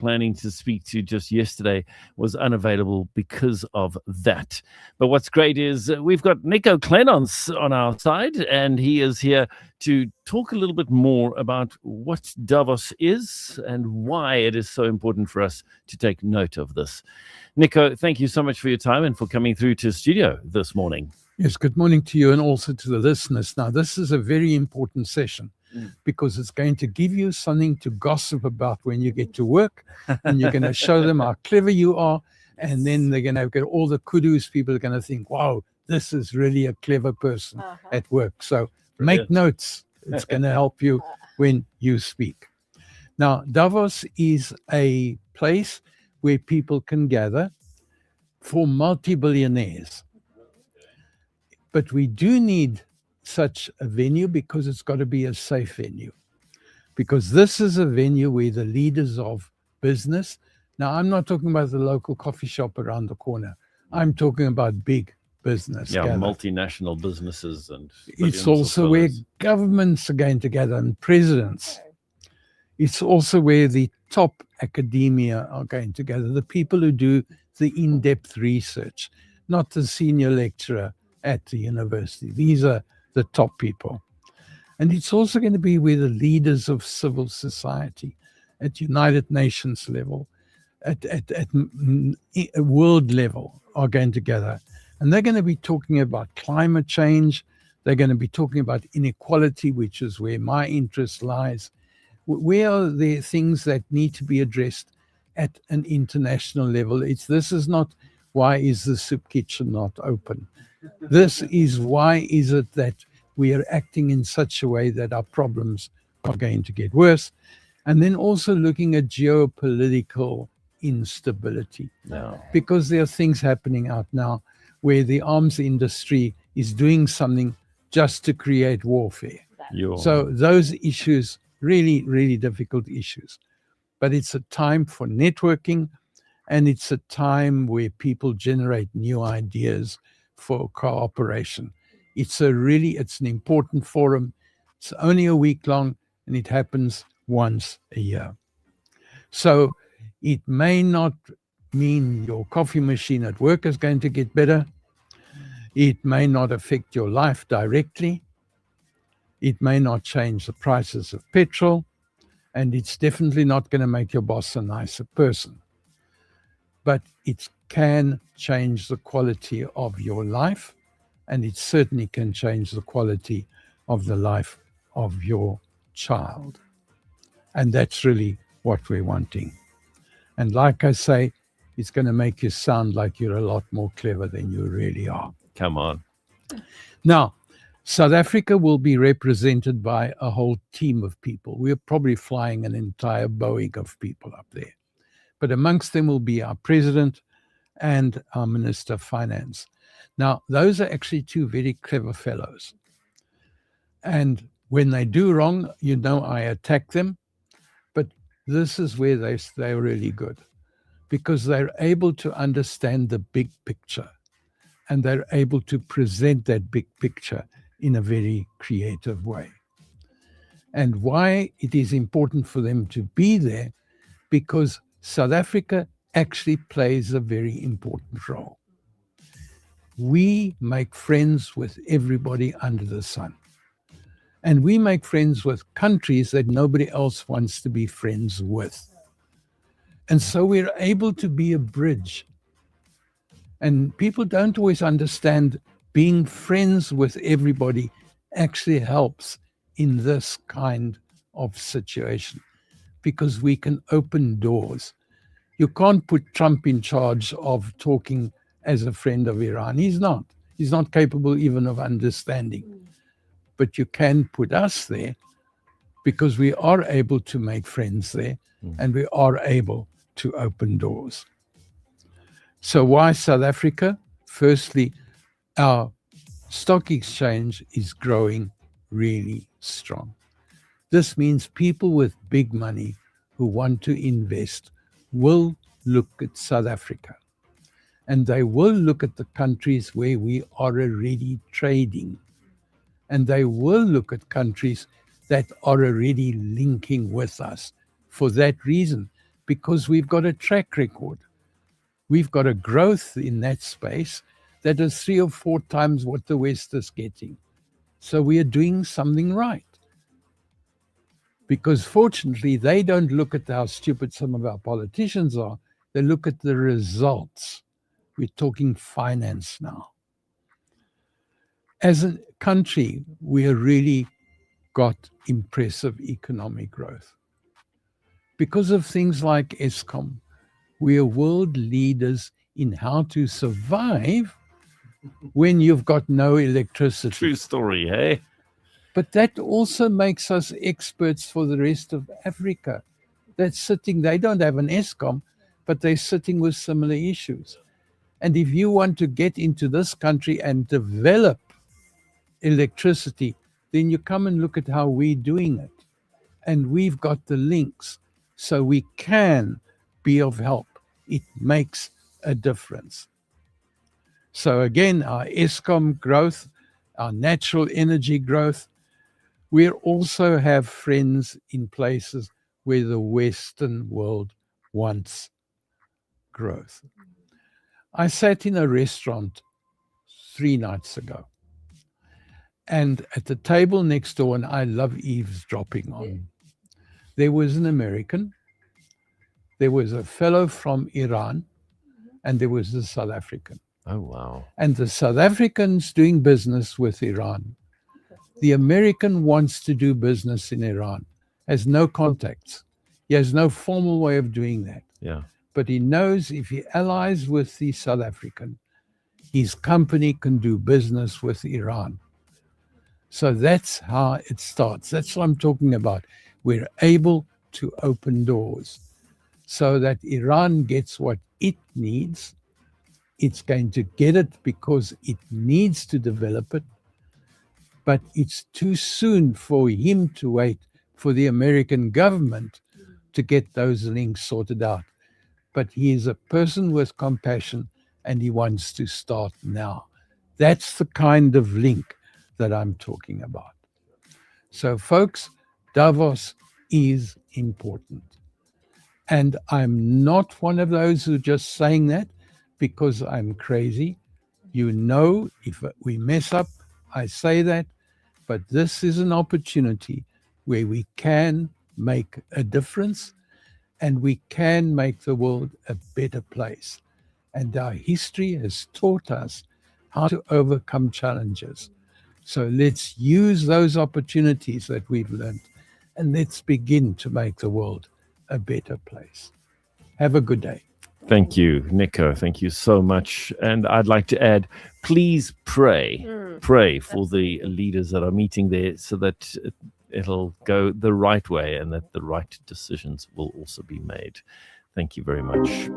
planning to speak to just yesterday was unavailable because of that. But what's great is we've got Nico Kleynhans on our side, and he is here to talk a little bit more about what Davos is and why it is so important for us to take note of this. Nico, thank you so much for your time and for coming through to studio this morning. Yes, good morning to you and also to the listeners. Now, this is a very important session because it's going to give you something to gossip about when you get to work, and you're going to show them how clever you are, and then they're going to get all the kudos. People are going to think, wow, this is really a clever person at work. So make notes. It's going to help you when you speak. Now, Davos is a place where people can gather for multi-billionaires. But we do need such a venue because it's got to be a safe venue. Because this is a venue where the leaders of business, now I'm not talking about the local coffee shop around the corner. I'm talking about big business. Yeah, multinational businesses. And it's also where governments are going to gather and presidents. It's also where the top academia are going together, the people who do the in-depth research, not the senior lecturer at the university. These are the top people. And it's also going to be where the leaders of civil society at United Nations level, at world level are going to gather. And they're going to be talking about climate change. They're going to be talking about inequality, which is where my interest lies. Where are there things that need to be addressed at an international level? This is not, why is the soup kitchen not open? This is, why is it that we are acting in such a way that our problems are going to get worse? And then also looking at geopolitical instability. Because there are things happening out now where the arms industry is doing something just to create warfare. So those issues, really, really difficult issues. But it's a time for networking, and it's a time where people generate new ideas for cooperation. It's an important forum. It's only a week long, and it happens once a year. So it may not mean your coffee machine at work is going to get better. It may not affect your life directly. It may not change the prices of petrol, and it's definitely not going to make your boss a nicer person. But it can change the quality of your life, and it certainly can change the quality of the life of your child. And that's really what we're wanting. And like I say, it's going to make you sound like you're a lot more clever than you really are. Come on. Now, South Africa will be represented by a whole team of people. We're probably flying an entire Boeing of people up there. But amongst them will be our president and our Minister of Finance. Now, those are actually two very clever fellows. And when they do wrong, I attack them. But this is where they're really good, because they're able to understand the big picture, and they're able to present that big picture in a very creative way. And why it is important for them to be there, because South Africa actually plays a very important role. We make friends with everybody under the sun. And we make friends with countries that nobody else wants to be friends with. And so we're able to be a bridge. And people don't always understand being friends with everybody actually helps in this kind of situation, because we can open doors. You can't put Trump in charge of talking as a friend of Iran. He's not. He's not capable even of understanding. But you can put us there, because we are able to make friends there, and we are able to open doors. So why South Africa? Firstly, our stock exchange is growing really strong. This means people with big money who want to invest will look at South Africa. And they will look at the countries where we are already trading. And they will look at countries that are already linking with us for that reason, because we've got a track record. We've got a growth in that space that is 3 or 4 times what the West is getting. So we are doing something right. Because fortunately, they don't look at how stupid some of our politicians are. They look at the results. We're talking finance now. As a country, we have really got impressive economic growth. Because of things like Eskom, we are world leaders in how to survive when you've got no electricity. True story, hey? But that also makes us experts for the rest of Africa. That's sitting, they don't have an Eskom, but they're sitting with similar issues. And if you want to get into this country and develop electricity, then you come and look at how we're doing it. And we've got the links, so we can be of help. It makes a difference. So again, our Eskom growth, our natural energy growth, we also have friends in places where the Western world wants growth. I sat in a restaurant 3 nights ago, and at the table next door, and I love eavesdropping on, there was an American, there was a fellow from Iran, and there was a South African. Oh, wow. And the South African's doing business with Iran. The American wants to do business in Iran, has no contacts. He has no formal way of doing that. Yeah. But he knows if he allies with the South African, his company can do business with Iran. So that's how it starts. That's what I'm talking about. We're able to open doors so that Iran gets what it needs. It's going to get it because it needs to develop it. But it's too soon for him to wait for the American government to get those links sorted out. But he is a person with compassion and he wants to start now. That's the kind of link that I'm talking about. So folks, Davos is important. And I'm not one of those who are just saying that because I'm crazy. You know, if we mess up, I say that, but this is an opportunity where we can make a difference and we can make the world a better place. And our history has taught us how to overcome challenges. So let's use those opportunities that we've learned and let's begin to make the world a better place. Have a good day. Thank you, Nico. Thank you so much. And I'd like to add, please pray. Pray for the leaders that are meeting there so that it'll go the right way and that the right decisions will also be made. Thank you very much.